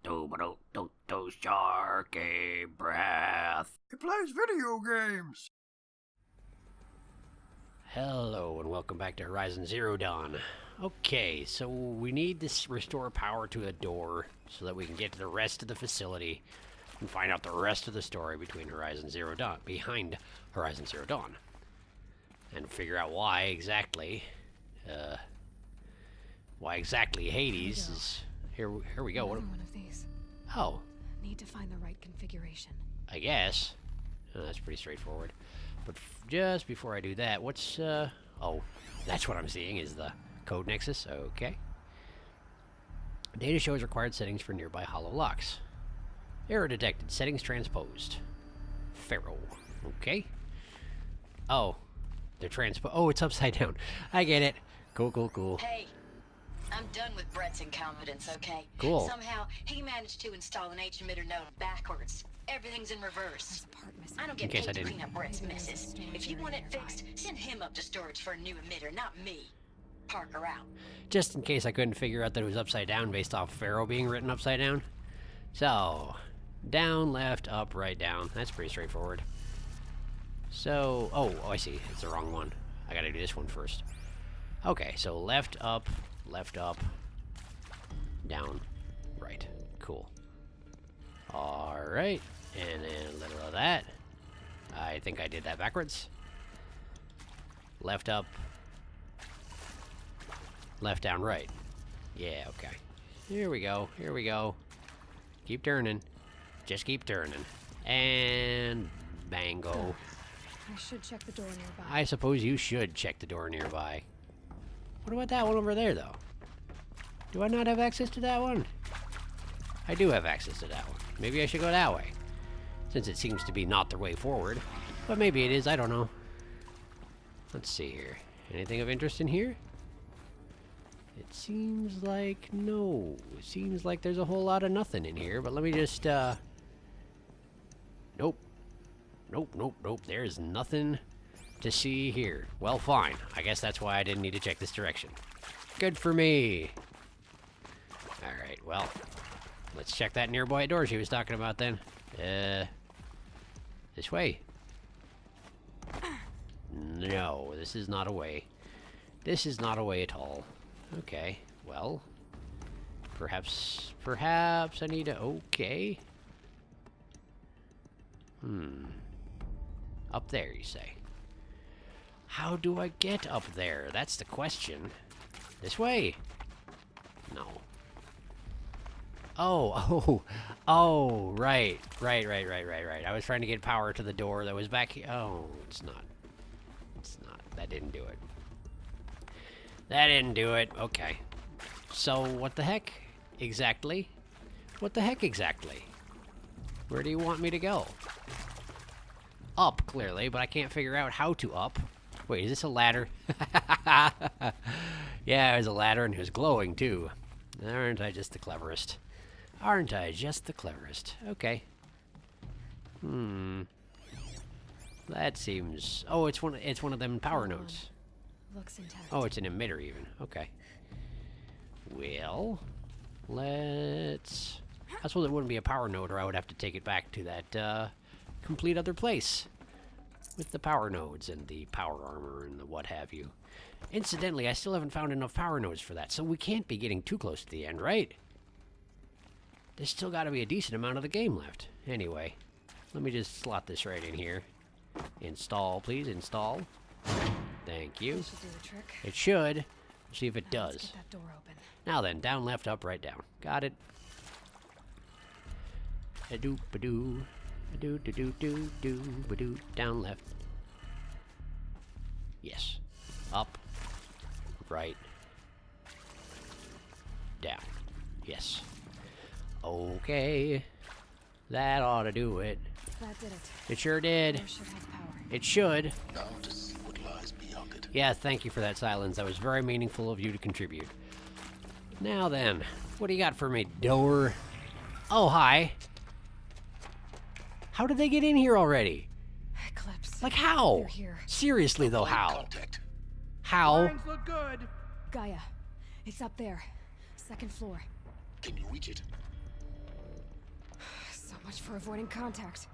SharkyBreath. He plays video games. Hello and welcome back to Horizon Zero Dawn. Okay, so we need to restore power to a door so that we can get to the rest of the facility and find out the rest of the story behind Horizon Zero Dawn, and figure out why exactly Hades is here. Here we go. One of these. Oh, Need to find the right configuration. I guess. That's pretty straightforward. But just before I do that, what's, oh, that's what I'm seeing is the code nexus. Okay. Data shows required settings for nearby hollow locks. Error detected. Settings transposed. Pharaoh. Okay. Oh, they're oh, it's upside down. I get it. Cool. Hey, I'm done with Brett's incompetence, okay? Cool. Somehow, he managed to install an H-emitter node backwards. Everything's in reverse. There's a part missing. I don't In get case I paid to didn't- clean up Brett's messes. If you want it fixed, send him up to storage for a new emitter, not me. Parker out. Just in case I couldn't figure out that it was upside down based off Pharaoh being written upside down. So, down, left, up, right, down. That's pretty straightforward. So, oh, I see. It's the wrong one. I gotta do this one first. Okay, so left, up, down, right. Cool. Alright, and then a little of that. I think I did that backwards. Left, up, left, down, right. Yeah, okay. Here we go. Keep turning. Just keep turning. And bango. I should check the door nearby. I suppose you should check the door nearby. What about that one over there, though? Do I not have access to that one? I do have access to that one. Maybe I should go that way, since it seems to be not the way forward. But maybe it is, I don't know. Let's see here. Anything of interest in here? It seems like no. It seems like there's a whole lot of nothing in here, but let me just, Nope. There's nothing to see here. Well, fine. I guess that's why I didn't need to check this direction. Good for me. Alright, well, let's check that nearby door she was talking about then. This way. No, this is not a way. This is not a way at all. Okay, well, perhaps I need to, okay. Up there, you say. How do I get up there? That's the question. This way. No. Oh, right. I was trying to get power to the door that was back here. Oh, it's not. That didn't do it. Okay. So, what the heck exactly? Where do you want me to go? Up, clearly, but I can't figure out how to up. Wait, is this a ladder? Yeah, there's a ladder and it was glowing, too. Aren't I just the cleverest? Okay. That seems... Oh, it's one of them power nodes. Looks intact. Oh, it's an emitter even. Okay. Well, let's... I suppose it wouldn't be a power node, or I would have to take it back to that complete other place with the power nodes and the power armor and the what have you. Incidentally, I still haven't found enough power nodes for that, so we can't be getting too close to the end, right? There's still got to be a decent amount of the game left. Anyway, let me just slot this right in here. Install, please. Install. Thank you. This should do the trick. It should. See if it Now let's does. get that door open. Now then, down, left, up, right, down. Got it. A-doop-a-doo. A-doo-doo-doo-doo. Ba-doo. Down, left. Yes. Up. Right. Down. Yes. Okay. That ought to do it. That did it. It sure did. Door should have power. It should. Now to see what lies beyond it. Yeah, thank you for that silence. That was very meaningful of you to contribute. Now then, what do you got for me, door? Oh, hi. How did they get in here already? Eclipse. Like, how? You're here. Seriously, though, how? Contact. How? Lines look good. Gaia. It's up there. Second floor. Can you reach it? much for avoiding contact.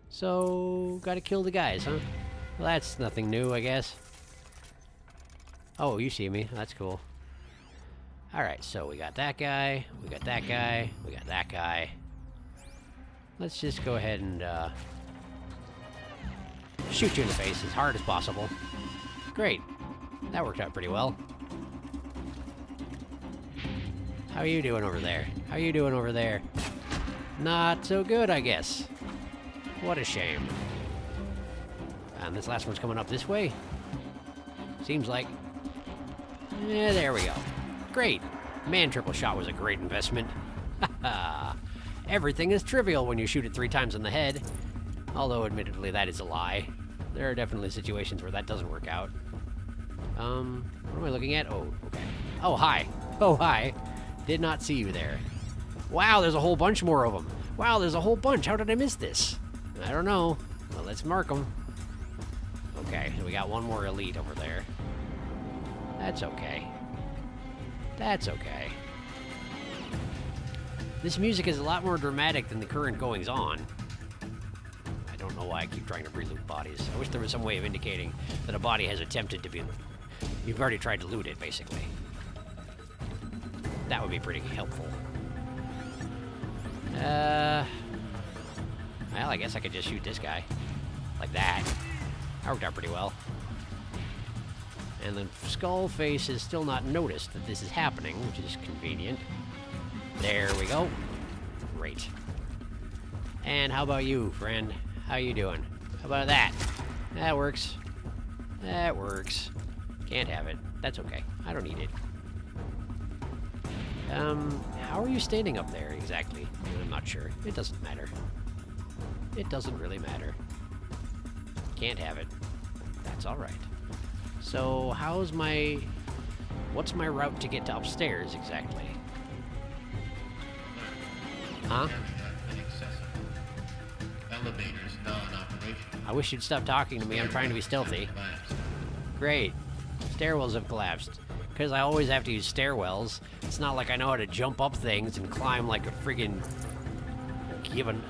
So, gotta kill the guys, huh? Well, that's nothing new, I guess. Oh, you see me. That's cool. Alright, so we got that guy, we got that guy, we got that guy. Let's just go ahead and, shoot you in the face as hard as possible. Great. That worked out pretty well. How are you doing over there? How are you doing over there? Not so good, I guess. What a shame. And this last one's coming up this way. Seems like. Yeah, there we go. Great. Man, triple shot was a great investment. Haha. Everything is trivial when you shoot it 3 times in the head. Although, admittedly, that is a lie. There are definitely situations where that doesn't work out. What am I looking at? Oh, okay. Oh, hi. Oh, hi. Did not see you there. Wow, there's a whole bunch more of them. Wow, there's a whole bunch. How did I miss this? I don't know. Well, let's mark them. Okay, so we got one more elite over there. That's okay. That's okay. This music is a lot more dramatic than the current goings-on. I don't know why I keep trying to reloot bodies. I wish there was some way of indicating that a body has attempted to be... You've already tried to loot it, basically. That would be pretty helpful. Well, I guess I could just shoot this guy. Like that. That worked out pretty well. And the skull face has still not noticed that this is happening, which is convenient. There we go. Great. And how about you, friend? How you doing? How about that? That works. That works. Can't have it. That's okay. I don't need it. How are you standing up there exactly? I'm not sure. It doesn't matter. It doesn't really matter. Can't have it. That's alright. So, how's my... What's my route to get to upstairs, exactly? Huh? Elevators non-operational. I wish you'd stop talking to me. I'm trying to be stealthy. Great. Stairwells have collapsed. Because I always have to use stairwells. It's not like I know how to jump up things and climb like a friggin' gibbon.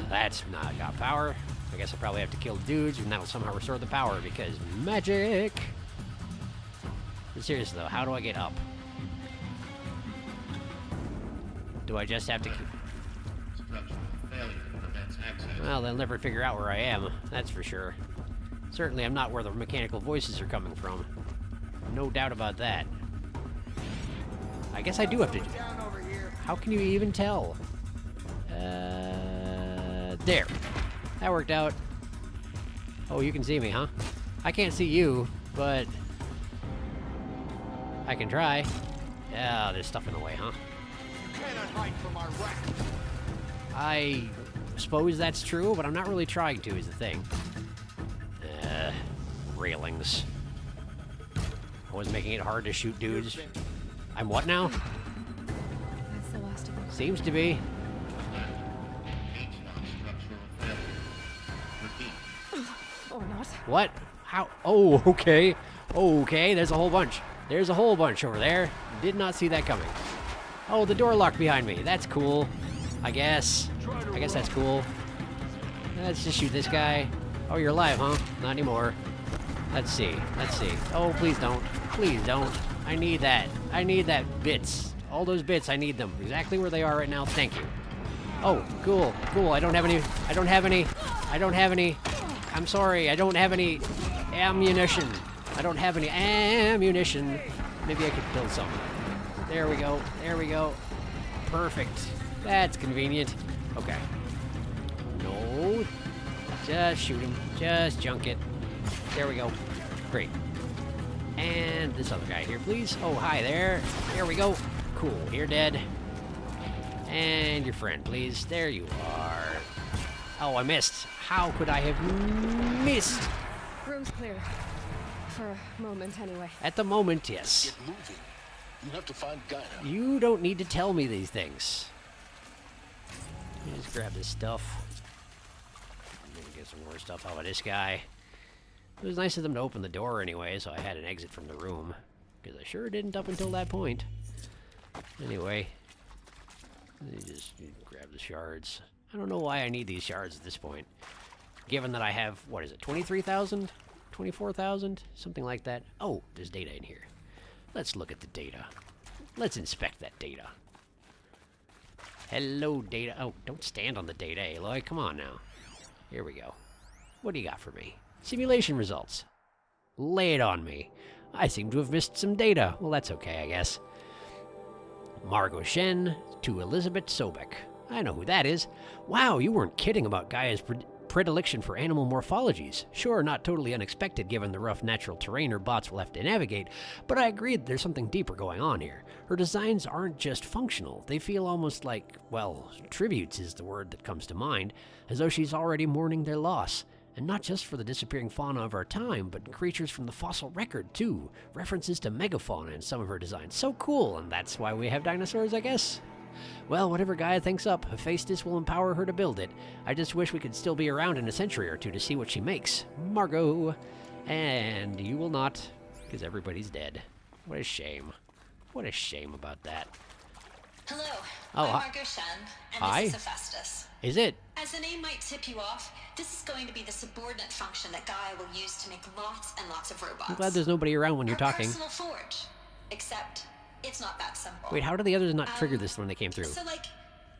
That's not got power. I guess I probably have to kill dudes, and that'll somehow restore the power, because magic! But seriously, though, how do I get up? Do I just have to... Structural failure prevents access. Well, they'll never figure out where I am, that's for sure. Certainly, I'm not where the mechanical voices are coming from. No doubt about that. I guess I do have to... How can you even tell? There. That worked out. Oh, you can see me, huh? I can't see you, but... I can try. Yeah, there's stuff in the way, huh? You cannot hide from our wrath. I suppose that's true, but I'm not really trying to, is the thing. Railings. Always making it hard to shoot dudes. I'm what now? That's the last of them. Seems to be. H non-structural failure. Repeat. Or not. What? How? Oh, okay. Okay, there's a whole bunch. There's a whole bunch over there. Did not see that coming. Oh, the door locked behind me. That's cool. I guess. I guess that's cool. Let's just shoot this guy. Oh, you're alive, huh? Not anymore. Let's see. Let's see. Oh, please don't. Please don't. I need that. I need that bits. All those bits, I need them. Exactly where they are right now. Thank you. Oh, cool. Cool. I don't have any. I don't have any. I don't have any. I'm sorry. I don't have any ammunition. I don't have any ammunition. Maybe I could build some. There we go. There we go. Perfect. That's convenient. Okay. No. Just shoot him. Just junk it. There we go. Great. And this other guy here, please. Oh, hi there. There we go. Cool. You're dead. And your friend, please. There you are. Oh, I missed. How could I have missed? Room's clear. For a moment, anyway. At the moment, yes. Get moving. You have to find Gaia. You don't need to tell me these things. Let me just grab this stuff. I'm gonna get some more stuff out of this guy. It was nice of them to open the door anyway, so I had an exit from the room. Because I sure didn't up until that point. Anyway, let me just grab the shards. I don't know why I need these shards at this point. Given that I have, what is it, 23,000? 24,000? Something like that. Oh, there's data in here. Let's look at the data. Let's inspect that data. Hello, data. Oh, don't stand on the data, Aloy. Come on now. Here we go. What do you got for me? Simulation results. Lay it on me. I seem to have missed some data. Well, that's okay, I guess. Margot Shen to Elizabeth Sobek. I know who that is. Wow, you weren't kidding about Gaia's predilection for animal morphologies. Sure, not totally unexpected given the rough natural terrain her bots will have to navigate, but I agree that there's something deeper going on here. Her designs aren't just functional. They feel almost like, well, tributes is the word that comes to mind, as though she's already mourning their loss. And not just for the disappearing fauna of our time, but creatures from the fossil record, too. References to megafauna in some of her designs. So cool, and that's why we have dinosaurs, I guess? Well, whatever Gaia thinks up, Hephaestus will empower her to build it. I just wish we could still be around in a century or two to see what she makes. Margot. And you will not, because everybody's dead. What a shame. What a shame about that. Hello, Oh, I'm Margot Shen, and hi. this is Hephaestus. Is it? As the name might tip you off, this is going to be the subordinate function that Gaia will use to make lots and lots of robots. I'm glad there's nobody around when you're Her talking. personal forge. Except, it's not that simple. Wait, how did the others not trigger this when they came through? So,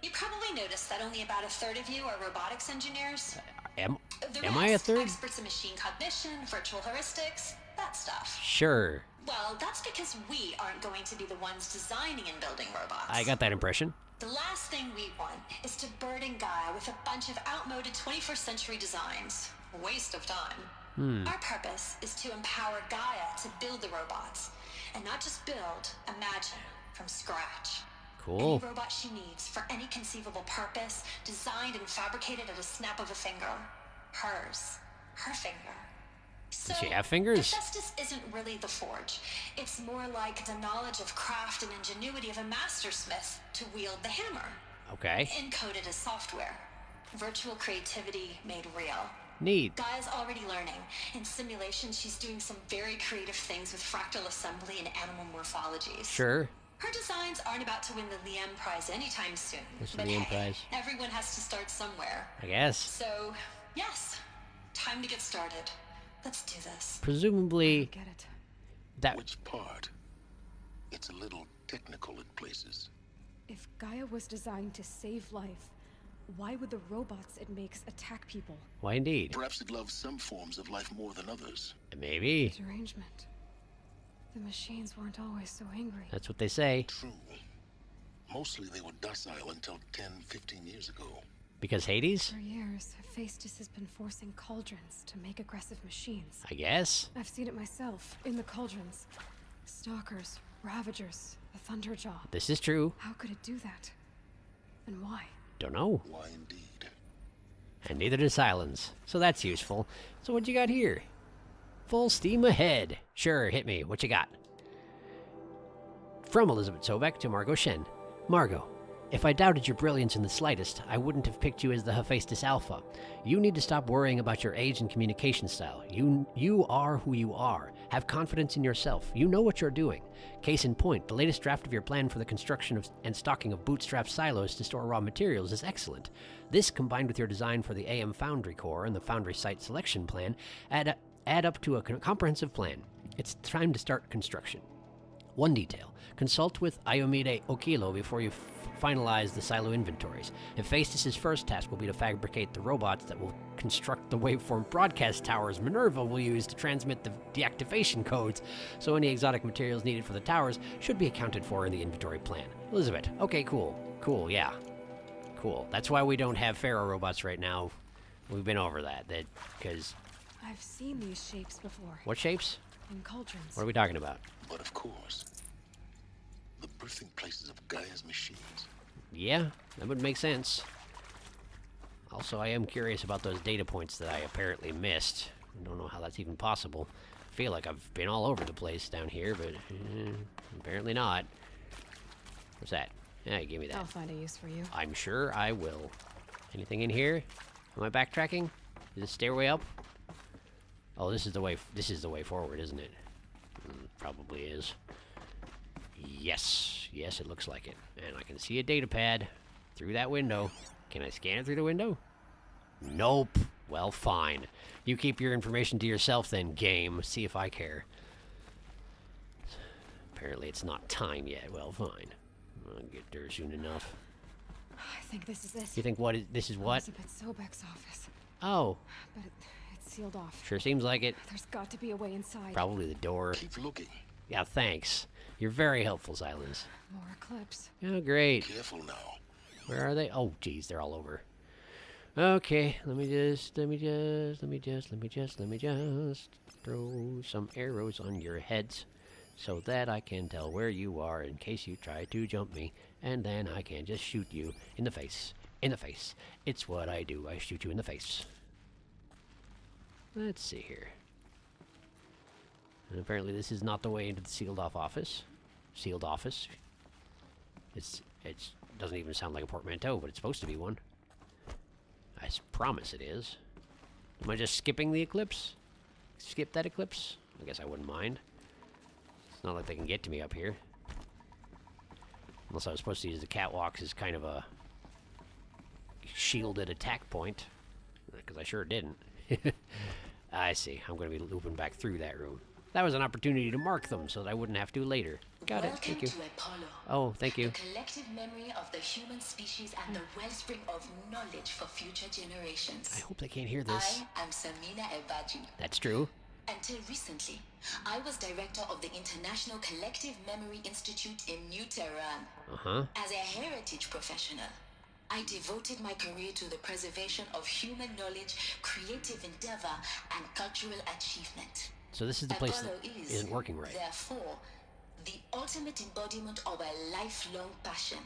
you probably noticed that only about a third of you are robotics engineers. Am The I a rest, third? experts in machine cognition, virtual heuristics, that stuff. Sure. Well, that's because we aren't going to be the ones designing and building robots. I got that impression. The last thing we want is to burden Gaia with a bunch of outmoded 21st century designs. Waste of time. Our purpose is to empower Gaia to build the robots, and not just build, imagine, from scratch. Cool. Any robot she needs for any conceivable purpose, designed and fabricated at a snap of a finger. Hers. Her finger. So, Does she have fingers? Hephaestus isn't really the forge. It's more like the knowledge of craft and ingenuity of a mastersmith to wield the hammer. Okay. Encoded as software. Virtual creativity made real. Neat. Gaia's already learning. In simulation, she's doing some very creative things with fractal assembly and animal morphologies. Sure. Her designs aren't about to win the Liam Prize anytime soon. What's the but Liam hey, Prize? everyone has to start somewhere. I guess. So, yes, time to get started. Let's do this. Presumably, Get it. that... Which part? It's a little technical in places. If Gaia was designed to save life, why would the robots it makes attack people? Why indeed? Perhaps it loves some forms of life more than others. Maybe. Derangement. The machines weren't always so angry. That's what they say. True. Mostly they were docile until 10, 15 years ago. Because Hades? For years, Hephaestus has been forcing cauldrons to make aggressive machines. I guess. I've seen it myself, in the cauldrons. Stalkers, Ravagers, the Thunderjaw. This is true. How could it do that? And why? Don't know. Why indeed? And neither does Silence. So that's useful. So what you got here? Full steam ahead. Sure, hit me. What you got? From Elizabeth Sobek to Margot Shen. Margot, if I doubted your brilliance in the slightest, I wouldn't have picked you as the Hephaestus Alpha. You need to stop worrying about your age and communication style. You are who you are. Have confidence in yourself. You know what you're doing. Case in point, the latest draft of your plan for the construction of and stocking of bootstrap silos to store raw materials is excellent. This, combined with your design for the AM Foundry Core and the Foundry Site Selection Plan, add up to a comprehensive plan. It's time to start construction. One detail. Consult with Iomide Okilo before you finalize the silo inventories. Hephaestus' first task will be to fabricate the robots that will construct the waveform broadcast towers Minerva will use to transmit the deactivation codes, so any exotic materials needed for the towers should be accounted for in the inventory plan. Elizabeth, okay, cool. Cool, yeah. Cool. That's why we don't have Pharaoh robots right now. We've been over that, because... I've seen these shapes before. What shapes? In cauldrons. What are we talking about? But of course, the birthing places of Gaia's machines. Yeah, that would make sense. Also, I am curious about those data points that I apparently missed. I don't know how that's even possible. I feel like I've been all over the place down here, but apparently not. What's that? Yeah, give me that. I'll find a use for you. I'm sure I will. Anything in here? Am I backtracking? Is this stairway up? Oh, this is the way. This is the way forward, isn't it? Probably is. Yes, Yes, it looks like it. And I can see a data pad through that window. Can I scan it through the window? Nope. Well, fine. You keep your information to yourself then, game. See if I care. Apparently it's not time yet. Well, fine. I'll get there soon enough. I think this is it. You think this is what? Elizabeth Sobek's office. Oh. But it's sealed off. Sure seems like it. There's got to be a way inside. Probably the door. Keep looking. Yeah, thanks. You're very helpful, Silence. More eclipse. Oh, great. Careful now. Where are they? Oh, geez, they're all over. Okay, let me just throw some arrows on your heads so that I can tell where you are in case you try to jump me, and then I can just shoot you in the face. In the face. It's what I do. I shoot you in the face. Let's see here. And apparently this is not the way into the sealed off office. Sealed office. It doesn't even sound like a portmanteau, but it's supposed to be one. I promise it is. Am I just skipping the eclipse? Skip that eclipse? I guess I wouldn't mind. It's not like they can get to me up here. Unless I was supposed to use the catwalks as kind of a shielded attack point. Because I sure didn't. I see. I'm going to be looping back through that room. That was an opportunity to mark them so that I wouldn't have to later. Got it. Thank you. Welcome to Apollo. Oh, thank you. The collective memory of the human species and the wellspring of knowledge for future generations. I hope they can't hear this. I am Samina Ebaji. That's true. Until recently, I was director of the International Collective Memory Institute in New Tehran. Uh-huh. As a heritage professional, I devoted my career to the preservation of human knowledge, creative endeavor, and cultural achievement. So this is the place Apollo that is, isn't working right. Therefore, the ultimate embodiment of a lifelong passion,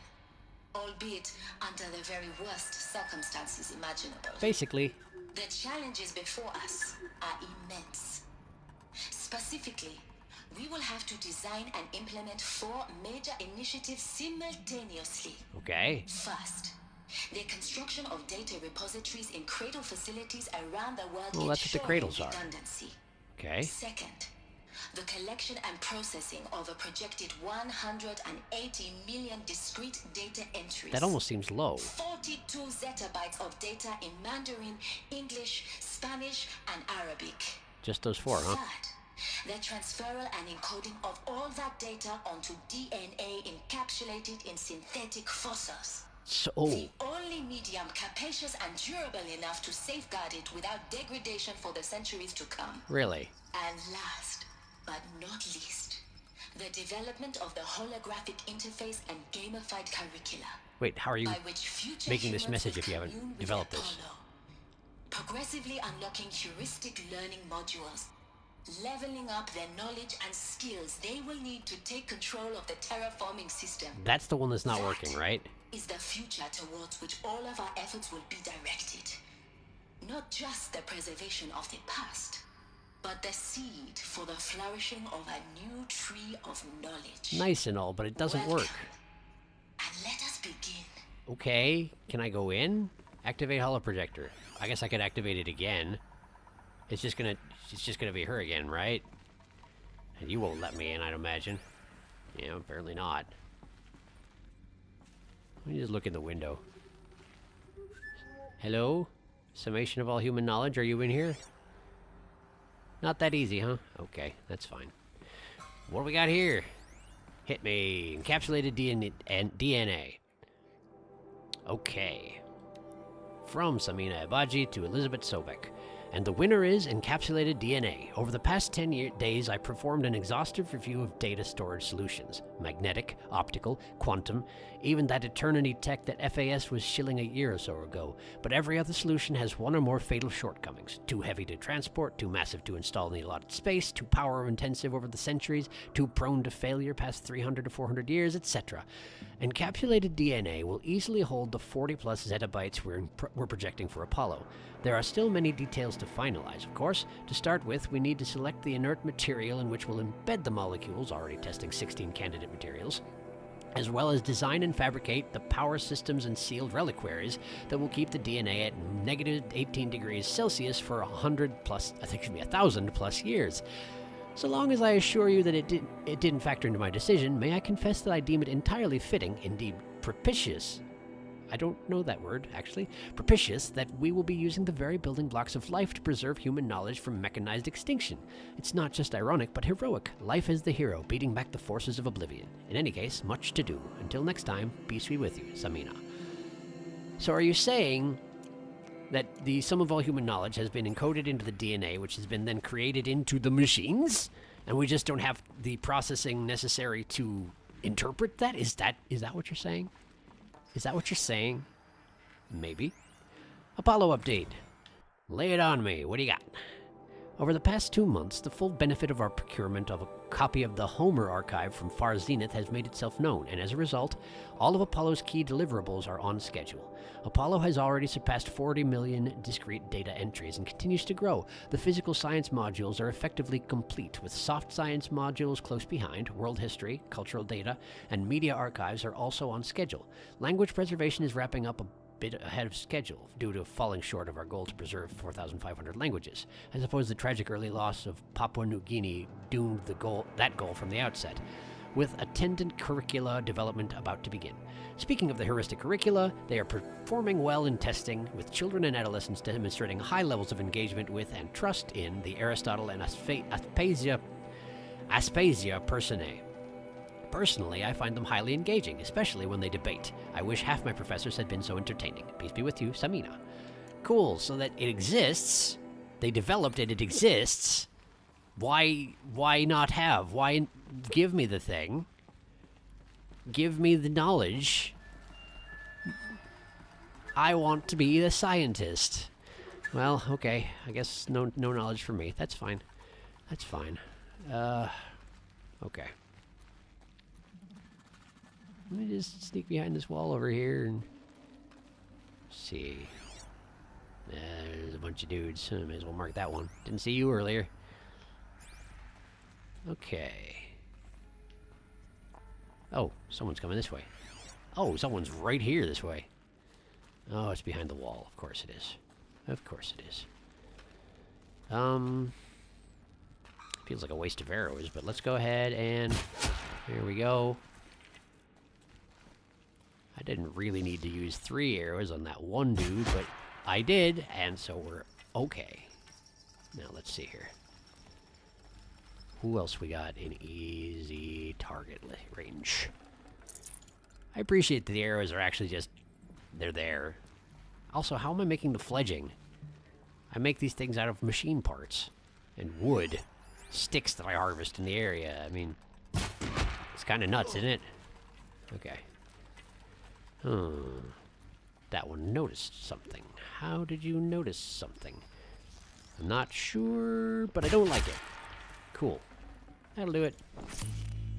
albeit under the very worst circumstances imaginable. Basically. The challenges before us are immense. Specifically, we will have to design and implement 4 major initiatives simultaneously. Okay. First, the construction of data repositories in cradle facilities around the world. Well, that's what the cradles are. Redundancy. Okay. Second, the collection and processing of a projected 180 million discrete data entries. That almost seems low. 42 zettabytes of data in Mandarin, English, Spanish, and Arabic. Just those 4, huh? Third, the transferal and encoding of all that data onto DNA encapsulated in synthetic fossils. So, The only medium capacious and durable enough to safeguard it without degradation for the centuries to come. really? And last, but not least, the development of the holographic interface and gamified curricula. Wait, how are you by which future making this humans message will if you haven't commune with developed this? Apollo, progressively unlocking heuristic learning modules, leveling up their knowledge and skills they will need to take control of the terraforming system. That's the one that's not working, right? Is the future towards which all of our efforts will be directed. Not just the preservation of the past, but the seed for the flourishing of a new tree of knowledge. Nice and all, but it doesn't Welcome, work. and let us begin. Okay, can I go in? Activate holoprojector. I guess I could activate it again. It's just gonna be her again, right? And you won't let me in, I'd imagine. Yeah, apparently not. Let me just look in the window. Hello? Summation of all human knowledge, are you in here? Not that easy, huh? Okay, that's fine. What do we got here? Hit me. Encapsulated DNA. Okay. From Samina Ebaji to Elizabeth Sobek. And the winner is Encapsulated DNA. Over the past 10 days, I performed an exhaustive review of data storage solutions. Magnetic, optical, quantum, even that eternity tech that FAS was shilling a year or so ago. But every other solution has one or more fatal shortcomings. Too heavy to transport, too massive to install in the allotted space, too power-intensive over the centuries, too prone to failure past 300 to 400 years, etc. Encapsulated DNA will easily hold the 40-plus zettabytes we're projecting for Apollo. There are still many details to finalize, of course. To start with, we need to select the inert material in which we'll embed the molecules, already testing 16 candidate materials, as well as design and fabricate the power systems and sealed reliquaries that will keep the DNA at negative 18 degrees Celsius for 1,000 plus years. So long as I assure you that it didn't factor into my decision, may I confess that I deem it entirely fitting, indeed propitious. I don't know that word, actually. Propitious that we will be using the very building blocks of life to preserve human knowledge from mechanized extinction. It's not just ironic, but heroic. Life is the hero, beating back the forces of oblivion. In any case, much to do. Until next time, peace be with you, Samina. So are you saying that the sum of all human knowledge has been encoded into the DNA, which has been then created into the machines, and we just don't have the processing necessary to interpret that? Is that what you're saying? Is that what you're saying? Maybe. Apollo update. Lay it on me. What do you got? Over the past 2 months, the full benefit of our procurement of a copy of the Homer archive from Far Zenith has made itself known, and as a result, all of Apollo's key deliverables are on schedule. Apollo has already surpassed 40 million discrete data entries and continues to grow. The physical science modules are effectively complete, with soft science modules close behind. World history, cultural data, and media archives are also on schedule. Language preservation is wrapping up a bit ahead of schedule due to falling short of our goal to preserve 4,500 languages. I suppose the tragic early loss of Papua New Guinea doomed that goal from the outset, with attendant curricula development about to begin. Speaking of the heuristic curricula, they are performing well in testing, with children and adolescents demonstrating high levels of engagement with and trust in the Aristotle and Aspasia Personae. Personally, I find them highly engaging, especially when they debate. I wish half my professors had been so entertaining. Peace be with you, Samina. Cool, so that it exists. They developed it, it exists. Why not have? Why give me the thing? Give me the knowledge. I want to be the scientist. Well, okay. I guess no knowledge for me. That's fine. That's fine. Okay. Let me just sneak behind this wall over here and see. There's a bunch of dudes. I may as well mark that one. Didn't see you earlier. Okay. Oh, someone's coming this way. Oh, someone's right here this way. Oh, it's behind the wall. Of course it is. Of course it is. Feels like a waste of arrows, but let's go ahead and... Here we go. I didn't really need to use 3 arrows on that one dude, but I did, and so we're okay. Now, let's see here. Who else we got in easy target range? I appreciate that the arrows are actually just... They're there. Also, how am I making the fledging? I make these things out of machine parts. And wood. Sticks that I harvest in the area. I mean... It's kind of nuts, isn't it? Okay. That one noticed something. How did you notice something? I'm not sure, but I don't like it. Cool. That'll do it.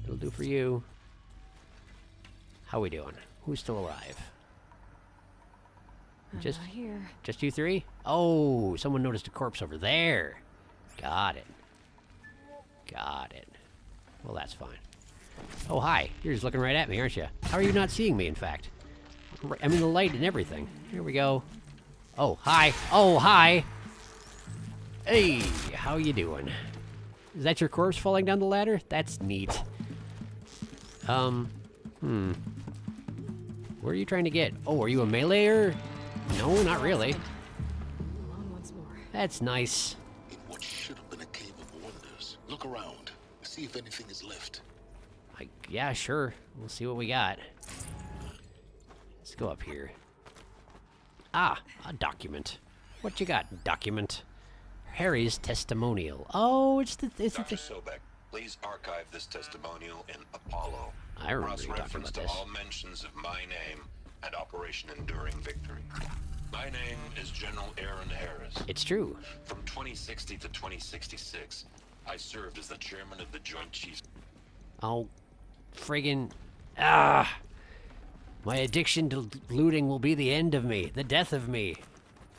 It'll do for you. How we doing? Who's still alive? I'm not here. Just you 3? Oh, someone noticed a corpse over there. Got it. Got it. Well, that's fine. Oh, hi. You're just looking right at me, aren't you? How are you not seeing me, in fact? I mean, the light and everything. Here we go. Oh, hi. Oh, hi. Hey, how you doing? Is that your corpse falling down the ladder? That's neat. Where are you trying to get? Oh, are you a meleeer? No, not really. On once more. That's nice. In what should have been a cave of wonders. Look around. See if anything is left. Yeah, sure. We'll see what we got. Let's go up here. Ah, a document. What you got, document? Harry's testimonial. Oh, it's the... Dr. Sobek, please archive this testimonial in Apollo. I remember you talking Cross-reference about to this. all mentions of my name and Operation Enduring Victory. My name is General Aaron Harris. It's true. From 2060 to 2066, I served as the chairman of the Joint Chiefs. Oh, friggin... Ah! My addiction to looting will be the end of me. The death of me.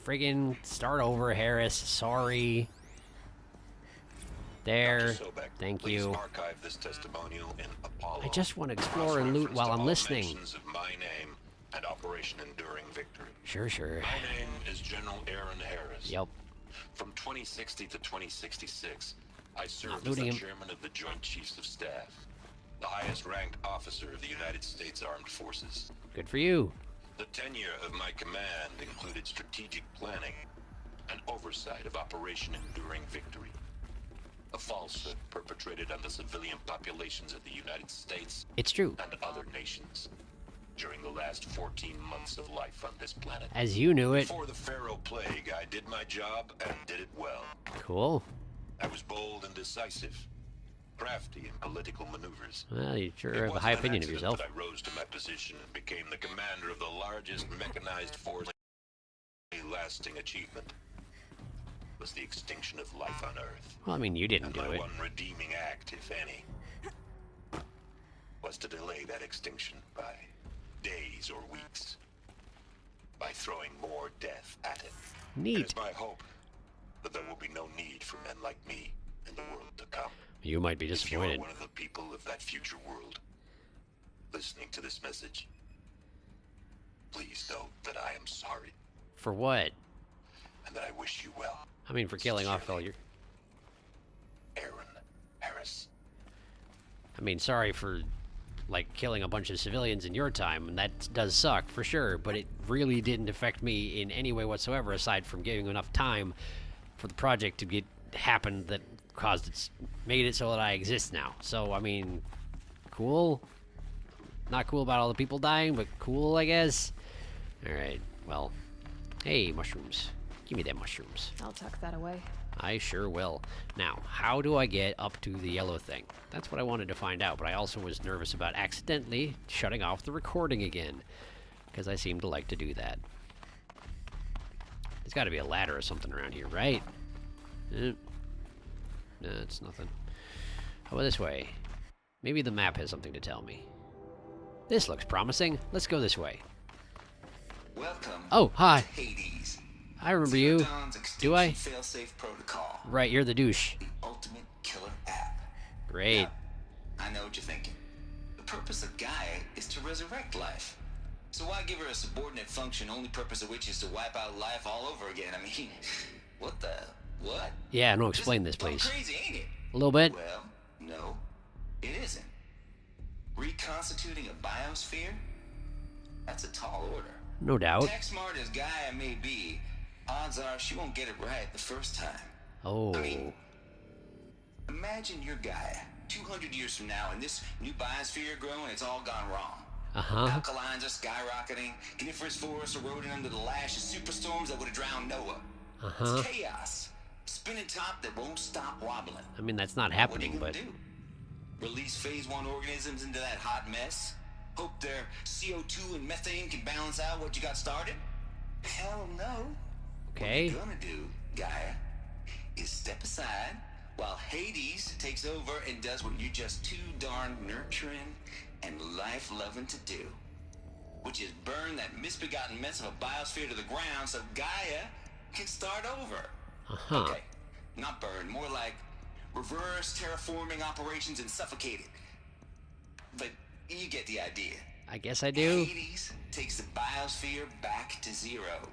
Friggin' start over, Harris. Sorry. There. Dr. Sobek, Thank please you. archive this testimonial in Apollo. I just want to explore and loot Cross-reference while to I'm all listening. mentions of my name and Operation Enduring Victory. Sure, sure. My name is General Aaron Harris. Yep. From 2060 to 2066, I serve as looting the him. chairman of the Joint Chiefs of Staff, the highest ranked officer of the United States Armed Forces. Good for you. The tenure of my command included strategic planning and oversight of Operation Enduring Victory, a falsehood perpetrated on the civilian populations of the United States It's true. and other nations during the last 14 months of life on this planet. As you knew it. Before the Pharaoh Plague, I did my job and did it well. Cool. I was bold and decisive, crafty in political maneuvers. Well, you sure It have a wasn't high an opinion of accident yourself. that I rose to my position and became the commander of the largest mechanized force. A lasting achievement was the extinction of life on Earth. Well, I mean, you didn't And do my it. one redeeming act, if any, was to delay that extinction by days or weeks, by throwing more death at it. It Neat. is my hope that there will be no need for men like me in the world to come. You might be If you are disappointed. one of the people of that future world listening to this message, please know that I am sorry For what? and that I wish you well. I mean, for killing off all your... Aaron Harris. I mean, sorry for, like, killing a bunch of civilians in your time, and that does suck, for sure, but it really didn't affect me in any way whatsoever, aside from giving enough time for the project to get happen that made it so that I exist now. So, I mean, cool. Not cool about all the people dying, but cool, I guess. Alright, well, hey, mushrooms. Give me them mushrooms. I'll tuck that away. I sure will. Now, how do I get up to the yellow thing? That's what I wanted to find out, but I also was nervous about accidentally shutting off the recording again, because I seem to like to do that. There's got to be a ladder or something around here, right? No, it's nothing. How about this way? Maybe the map has something to tell me. This looks promising. Let's go this way. Welcome Oh, hi. to Hades. I remember you. Dawn's Do I? extinction fail-safe protocol. Right, you're the douche. The ultimate killer app. Great. Now, I know what you're thinking. The purpose of Gaia is to resurrect life. So why give her a subordinate function, only purpose of which is to wipe out life all over again? I mean, what? Yeah, no, explain this, Just plumb please. crazy, ain't it? A little bit? Well, no, it isn't. Reconstituting a biosphere? That's a tall order. No doubt. Tech smart as Gaia may be, odds are she won't get it right the first time. Oh. I mean, imagine your Gaia 200 years from now and this new biosphere growing, it's all gone wrong. Uh-huh. Alkalines are skyrocketing, coniferous forests eroding under the lash of superstorms that would have drowned Noah. Uh-huh. It's chaos. Spinning top that won't stop wobbling. I mean, that's not What are happening, you gonna but... do? Release phase 1 organisms into that hot mess? Hope their CO2 and methane can balance out what you got started? Hell no. Okay. What you're gonna do, Gaia, is step aside while Hades takes over and does what you're just too darn nurturing and life-loving to do, which is burn that misbegotten mess of a biosphere to the ground so Gaia can start over. Uh-huh. Okay, not burn, more like reverse terraforming operations and suffocate it. But you get the idea. I guess I do. Hades takes the biosphere back to zero.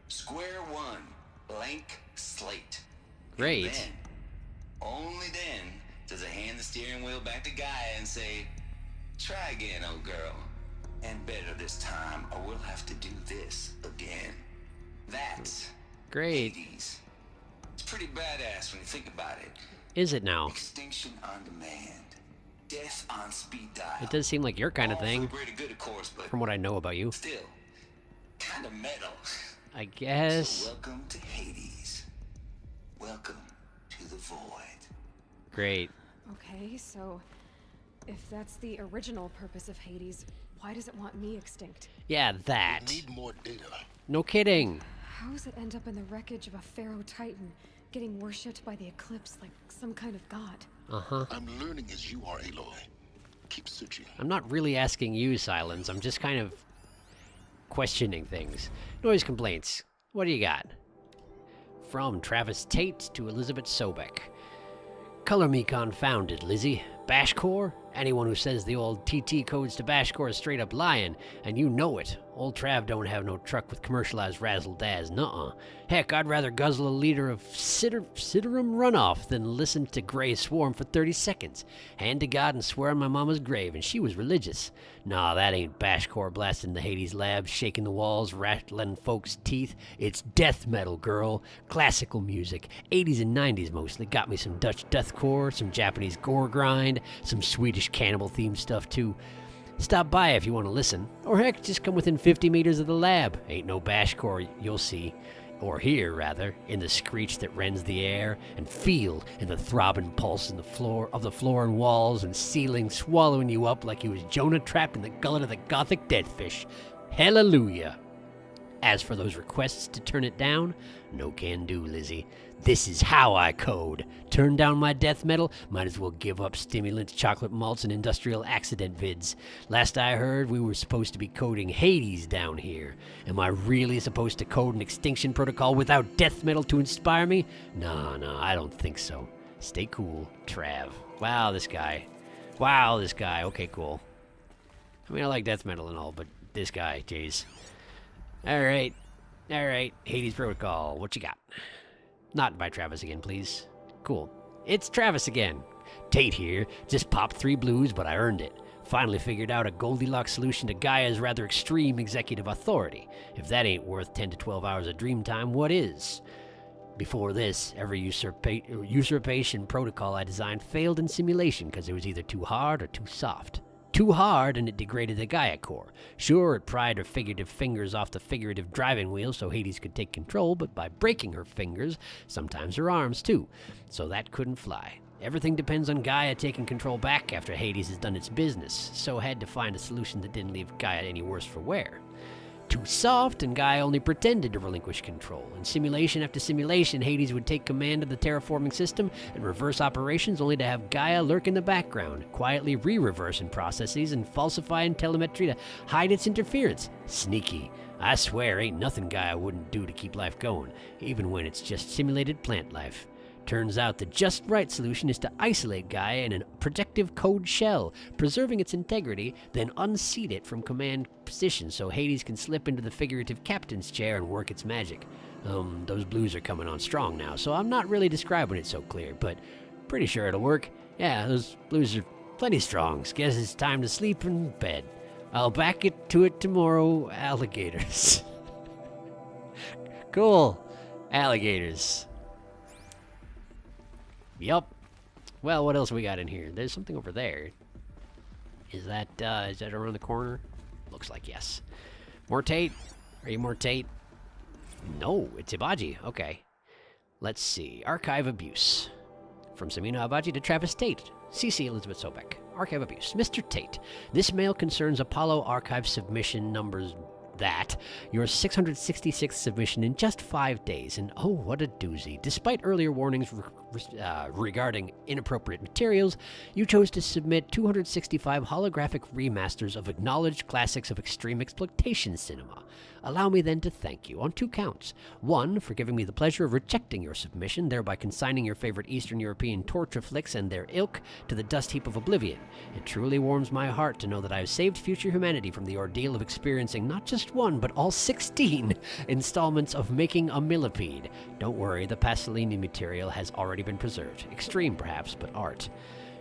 Square one, blank slate. Great. And then, only then, does it hand the steering wheel back to Gaia and say, try again, old girl. And better this time, or we'll have to do this again. That's Great. Hades. It's pretty badass when you think about it. Is it now? Extinction on demand. Death on speed dial. It does seem like your kind of All for thing, the greater good, of course, but from what I know about you. still, kind of metal. I So guess. welcome to Hades. Welcome to the void. Great. Okay, so if that's the original purpose of Hades, why does it want me extinct? Yeah, that. Need more data. No kidding. How does it end up in the wreckage of a pharaoh titan, getting worshipped by the eclipse like some kind of god? Uh-huh. I'm learning as you are, Aloy. Keep searching. I'm not really asking you, Silence. I'm just kind of questioning things. Noise complaints. What do you got? From Travis Tate to Elizabeth Sobek. Color me confounded, Lizzie. Bashcore? Anyone who says the old TT codes to Bashcore is straight up lying, and you know it. Old Trav don't have no truck with commercialized razzle-dazz, nuh-uh. Heck, I'd rather guzzle a liter of Ciderum runoff than listen to Grey swarm for 30 seconds. Hand to God and swear on my mama's grave, and she was religious. Nah, that ain't Bashcore blasting the Hades lab, shaking the walls, rattling folks' teeth. It's death metal, girl. Classical music. 80s and 90s mostly. Got me some Dutch deathcore, some Japanese gore grind, some Swedish cannibal-themed stuff, too. Stop by if you want to listen. Or heck, just come within 50 meters of the lab. Ain't no Bashcore, you'll see. Or hear, rather, in the screech that rends the air, and feel in the throbbing pulse in the floor and walls and ceiling swallowing you up like you was Jonah trapped in the gullet of the gothic deadfish. Hallelujah. As for those requests to turn it down, no can do, Lizzie. This is how I code. Turn down my death metal, might as well give up stimulants, chocolate malts, and industrial accident vids. Last I heard, we were supposed to be coding Hades down here. Am I really supposed to code an extinction protocol without death metal to inspire me? No, I don't think so. Stay cool, Trav. Wow, this guy. Okay, cool. I mean, I like death metal and all, but this guy, jeez. All right. Hades Protocol, what you got? Not by Travis again, please. Cool. It's Travis again. Tate here. Just popped 3 blues, but I earned it. Finally figured out a Goldilocks solution to Gaia's rather extreme executive authority. If that ain't worth 10 to 12 hours of dream time, what is? Before this, every usurpation protocol I designed failed in simulation because it was either too hard or too soft. Too hard, and it degraded the Gaia core. Sure, it pried her figurative fingers off the figurative driving wheel so Hades could take control, but by breaking her fingers, sometimes her arms too, so that couldn't fly. Everything depends on Gaia taking control back after Hades has done its business, so had to find a solution that didn't leave Gaia any worse for wear. Too soft, and Gaia only pretended to relinquish control. In simulation after simulation, Hades would take command of the terraforming system and reverse operations only to have Gaia lurk in the background, quietly re-reversing processes and falsifying telemetry to hide its interference. Sneaky. I swear, ain't nothing Gaia wouldn't do to keep life going, even when it's just simulated plant life. Turns out the just right solution is to isolate Gaia in a protective code shell, preserving its integrity, then unseat it from command position so Hades can slip into the figurative captain's chair and work its magic. Those blues are coming on strong now, so I'm not really describing it so clear, but pretty sure it'll work. Yeah, those blues are plenty strong. Guess it's time to sleep in bed. I'll back it to it tomorrow, alligators. Cool. Alligators. Yup. Well, what else we got in here? There's something over there. Is that around the corner? Looks like yes. More Tate? Are you more Tate? No, it's Ibaji. Okay. Let's see. Archive abuse. From Samina Ibaji to Travis Tate. CC Elizabeth Sobek. Archive abuse. Mr. Tate. This mail concerns Apollo Archive submission numbers that. Your 666th submission in just 5 days, and oh, what a doozy. Despite earlier warnings regarding inappropriate materials, you chose to submit 265 holographic remasters of acknowledged classics of extreme exploitation cinema. Allow me then to thank you on 2 counts. 1, for giving me the pleasure of rejecting your submission, thereby consigning your favorite Eastern European torture flicks and their ilk to the dust heap of oblivion. It truly warms my heart to know that I have saved future humanity from the ordeal of experiencing not just 1, but all 16 installments of making a millipede. Don't worry, the Pasolini material has already been preserved. Extreme, perhaps, but art.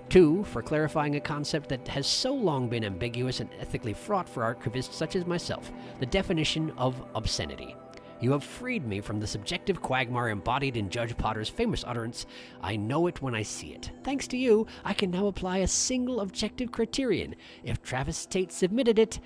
2, for clarifying a concept that has so long been ambiguous and ethically fraught for archivists such as myself, the definition of obscenity. You have freed me from the subjective quagmire embodied in Judge Potter's famous utterance, "I know it when I see it." Thanks to you, I can now apply a single objective criterion. If Travis Tate submitted it,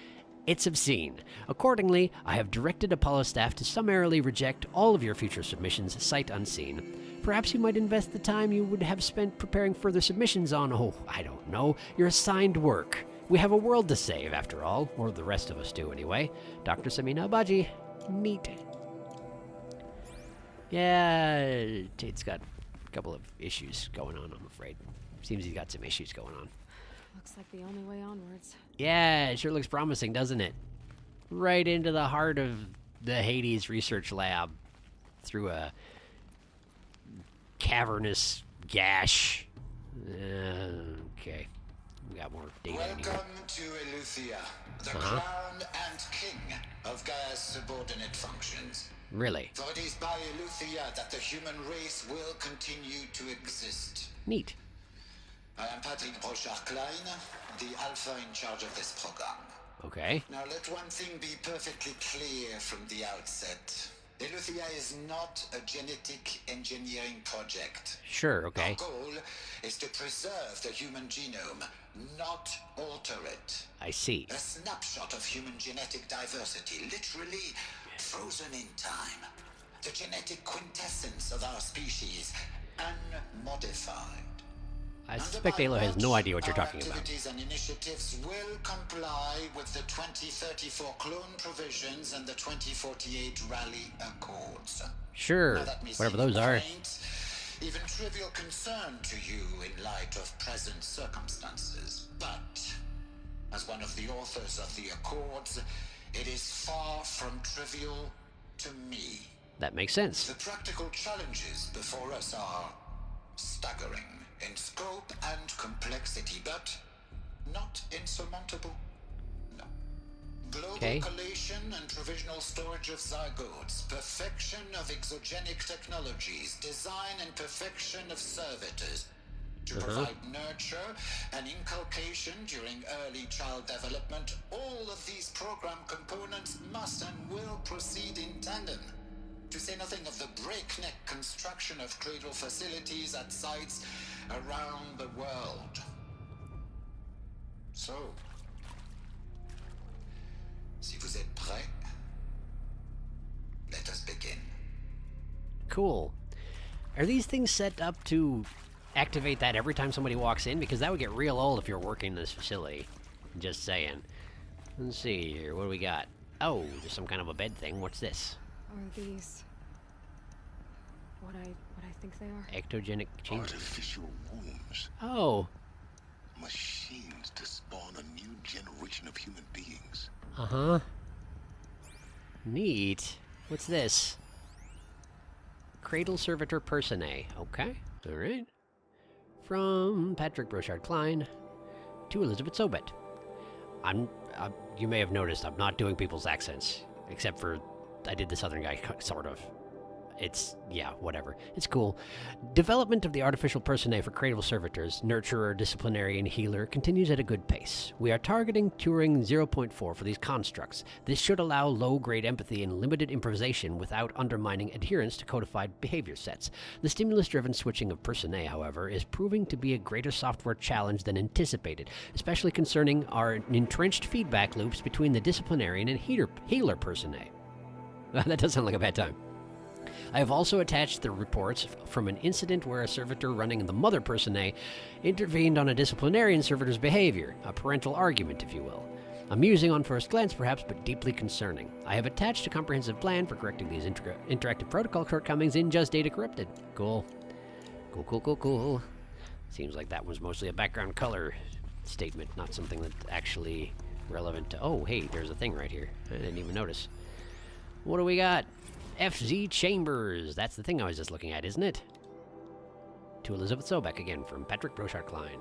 it's obscene. Accordingly, I have directed Apollo staff to summarily reject all of your future submissions, sight unseen. Perhaps you might invest the time you would have spent preparing further submissions on, I don't know, your assigned work. We have a world to save, after all, or the rest of us do anyway. Dr. Samina Abaji. Neat. Yeah, Tate's got a couple of issues going on, I'm afraid. Seems he's got some issues going on. Looks like the only way onwards. Yeah, it sure looks promising, doesn't it? Right into the heart of the Hades research lab through a cavernous gash. Okay. We got more data in here. Welcome to Eleuthia, the crown and king of Gaia's subordinate functions. Really? For it is by Eleuthia that the human race will continue to exist. Neat. I am Patrick Brochard-Klein, the alpha in charge of this program. Okay. Now let one thing be perfectly clear from the outset. Eleuthia is not a genetic engineering project. Sure, okay. Our goal is to preserve the human genome, not alter it. I see. A snapshot of human genetic diversity, literally frozen in time. The genetic quintessence of our species, unmodified. I suspect Alo has no idea what you're talking about. Activities and initiatives will comply with the 2034 clone provisions and the 2048 Rally Accords. Sure, Now, that may whatever seem those are. quaint, even trivial concern to you in light of present circumstances. But, as one of the authors of the Accords, it is far from trivial to me. That makes sense. The practical challenges before us are staggering in scope and complexity, but not insurmountable. No. Global collation and provisional storage of zygotes, perfection of exogenic technologies, design and perfection of servitors, to provide nurture and inculcation during early child development. All of these program components must and will proceed in tandem. To say nothing of the breakneck construction of cradle facilities at sites around the world. So, si vous êtes prêts, let us begin. Cool. Are these things set up to activate that every time somebody walks in? Because that would get real old if you're working in this facility. Just saying. Let's see here. What do we got? Oh, there's some kind of a bed thing. What's this? Are these what I think they are? Ectogenic chambers. Artificial wombs. Oh. Machines to spawn a new generation of human beings. Uh-huh. Neat. What's this? Cradle Servitor Personae. Okay. Alright. From Patrick Brochard-Klein to Elizabeth Sobet. You may have noticed I'm not doing people's accents. Except for, I did the southern guy, sort of. It's, yeah, whatever. It's cool. Development of the artificial personae for cradle servitors, nurturer, disciplinarian, healer, continues at a good pace. We are targeting Turing 0.4 for these constructs. This should allow low-grade empathy and limited improvisation without undermining adherence to codified behavior sets. The stimulus-driven switching of personae, however, is proving to be a greater software challenge than anticipated, especially concerning our entrenched feedback loops between the disciplinarian and healer personae. That does sound like a bad time. I have also attached the reports from an incident where a servitor running the mother personae intervened on a disciplinarian servitor's behavior, a parental argument, if you will. Amusing on first glance, perhaps, but deeply concerning. I have attached a comprehensive plan for correcting these interactive protocol shortcomings in Just Data Corrupted. Cool. Cool. Seems like that was mostly a background color statement, not something that's actually relevant to... Oh, hey, there's a thing right here. I didn't even notice. What do we got? FZ Chambers. That's the thing I was just looking at, isn't it? To Elizabeth Sobek again from Patrick Brochard-Klein.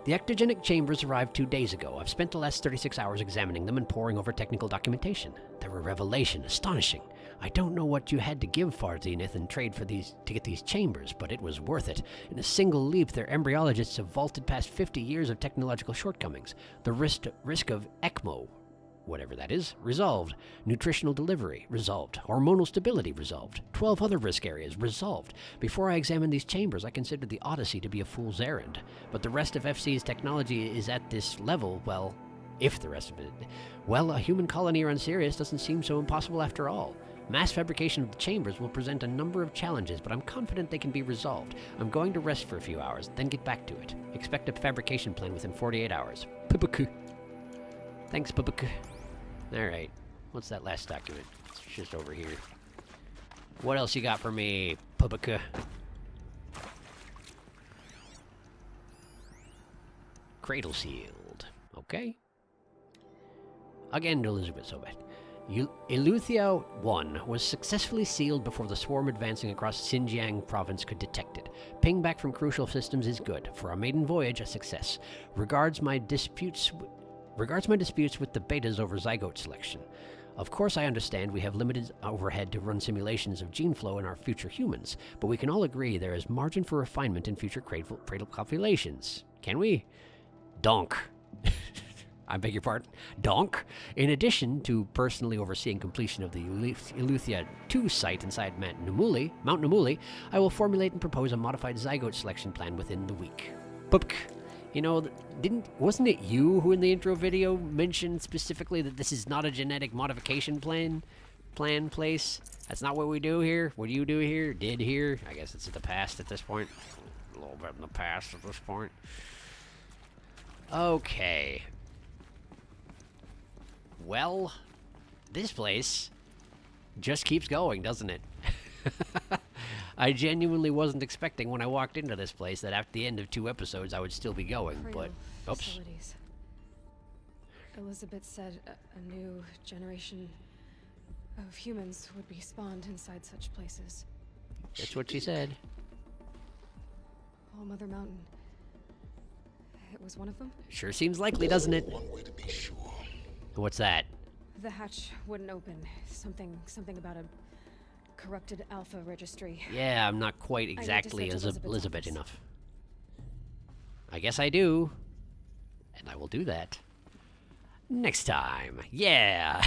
The ectogenic chambers arrived 2 days ago. I've spent the last 36 hours examining them and poring over technical documentation. They're a revelation, astonishing. I don't know what you had to give Far Zenith in trade for these to get these chambers, but it was worth it. In a single leap, their embryologists have vaulted past 50 years of technological shortcomings. The risk of ECMO, whatever that is, resolved. Nutritional delivery, resolved. Hormonal stability, resolved. 12 other risk areas, resolved. Before I examined these chambers, I considered the Odyssey to be a fool's errand. But the rest of FC's technology is at this level, well, if the rest of it... Well, a human colony around Sirius doesn't seem so impossible after all. Mass fabrication of the chambers will present a number of challenges, but I'm confident they can be resolved. I'm going to rest for a few hours, then get back to it. Expect a fabrication plan within 48 hours. Pupuku. Thanks, Pupuku. Alright, what's that last document? It's just over here. What else you got for me, Pupuka? Cradle sealed. Okay. Again to Elizabeth Sobet. Eleuthia 1 was successfully sealed before the swarm advancing across Xinjiang province could detect it. Ping back from crucial systems is good. For our maiden voyage, a success. Regards my disputes with the betas over zygote selection. Of course, I understand we have limited overhead to run simulations of gene flow in our future humans, but we can all agree there is margin for refinement in future cradle populations. Can we? Donk. I beg your pardon? Donk. In addition to personally overseeing completion of the Eleuthia 2 site inside Mount Namuli, I will formulate and propose a modified zygote selection plan within the week. Pupk. You know, wasn't it you who in the intro video mentioned specifically that this is not a genetic modification place? That's not what we do here? What do you do here? Did here? I guess it's in the past at this point. A little bit in the past at this point. Okay. Well, this place just keeps going, doesn't it? I genuinely wasn't expecting when I walked into this place that after the end of 2 episodes I would still be going, but... Oops. Facilities. Elizabeth said a new generation of humans would be spawned inside such places. That's what she said. All Mother Mountain. It was one of them? Sure seems likely, doesn't it? One way to be sure. What's that? The hatch wouldn't open. Something about a corrupted alpha registry. Yeah, I'm not quite exactly search as Elizabeth office. enough. I guess I do. And I will do that. Next time. Yeah!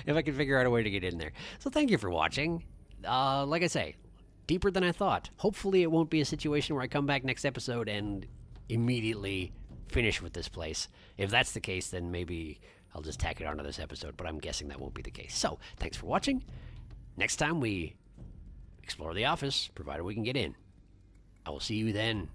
If I can figure out a way to get in there. So thank you for watching. Like I say, deeper than I thought. Hopefully it won't be a situation where I come back next episode and immediately finish with this place. If that's the case, then maybe I'll just tack it onto this episode, but I'm guessing that won't be the case. So, thanks for watching. Next time we explore the office, provided we can get in. I will see you then.